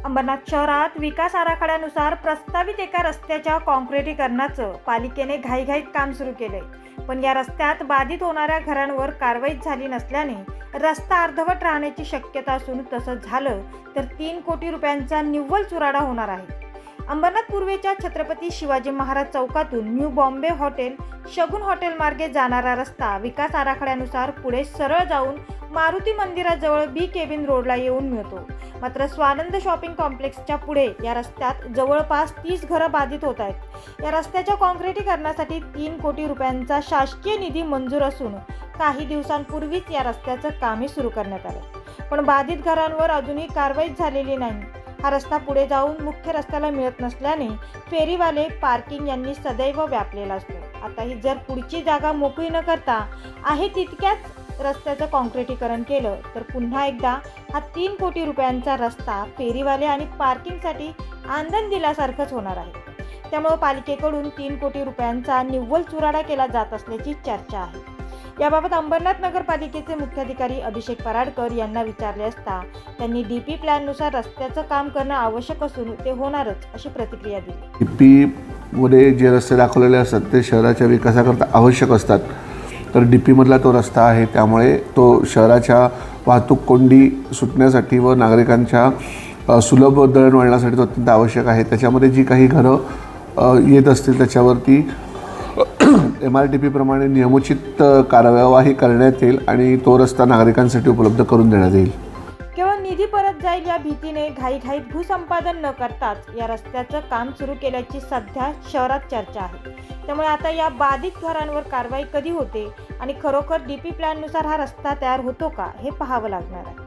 अंबरनाथ शहरात विकास आराखड्यानुसार प्रस्तावित एका रस्त्याच्या काँक्रिटीकरणाचं पालिकेने घाईघाईत काम सुरू केलंय. पण या रस्त्यात बाधित होणाऱ्या घरांवर कारवाई झाली नसल्याने रस्ता अर्धवट राहण्याची शक्यता असून तसं झालं तर 3 कोटी रुपयांचा निव्वळ चुराडा होणार आहे. अंबरनाथ पूर्वेच्या छत्रपती शिवाजी महाराज चौकातून न्यू बॉम्बे हॉटेल, शगुन हॉटेल मार्गे जाणारा रस्ता विकास आराखड्यानुसार पुढे सरळ जाऊन मारुती मंदिराजवळ बी केबिन रोडला येऊन मिळतो. मात्र स्वानंद शॉपिंग कॉम्प्लेक्सच्या पुढे या रस्त्यात जवळपास 30 घरं बाधित होत आहेत. या रस्त्याच्या काँक्रिटीकरणासाठी 3 कोटी रुपयांचा शासकीय निधी मंजूर असून काही दिवसांपूर्वीच या रस्त्याचं कामही सुरू करण्यात आलं. पण बाधित घरांवर अजूनही कारवाई झालेली नाही. हा रस्ता पुढे जाऊन मुख्य रस्त्याला मिळत नसल्याने फेरीवाले, पार्किंग यांनी सदैव व्यापलेला असतो. आता ही जर पुढची जागा मोकळी न करता आहे तितक्याच रस्त्याचं काँक्रिटीकरण केलं तर पुन्हा एकदा हा 3 कोटी रुपयांचा रस्ता फेरीवाले आणि पार्किंगसाठी आंदण दिल्यासारखंच होणार आहे. त्यामुळे पालिकेकडून 3 कोटी रुपयांचा निव्वळ चुराडा केला जात असल्याची चर्चा आहे. याबाबत अंबरनाथ नगरपालिकेचे मुख्याधिकारी अभिषेक पराडकर यांना विचारले असता त्यांनी डीपी प्लॅननुसार रस्त्याचं काम करणं आवश्यक असून ते होणारच अशी प्रतिक्रिया दिली. डीपीमध्ये जे रस्ते दाखवलेले असतात ते शहराच्या विकासाकरता आवश्यक असतात. तर डीपीमधला तो रस्ता आहे, त्यामुळे तो शहराच्या वाहतूक कोंडी सुटण्यासाठी व नागरिकांच्या सुलभ दळणवळणासाठी तो अत्यंत आवश्यक आहे. त्याच्यामध्ये जी काही घरं येत असतील त्याच्यावरती MRTP प्रमाणे नियमोचित कार्यवाही करण्यात येईल आणि तो रस्ता नागरिकांसाठी उपलब्ध करून देण्यात येईल. केवळ निधी परत जाईल या भीतीने घाईघाईत भूसंपादन न करताच या रस्त्याचं काम सुरू केल्याची सध्या शहरात चर्चा आहे. त्यामुळे आता या बाधित घरांवर कारवाई कधी होते आणि खरोखर डीपी प्लॅननुसार हा रस्ता तयार होतो का हे पाहावं लागणार आहे.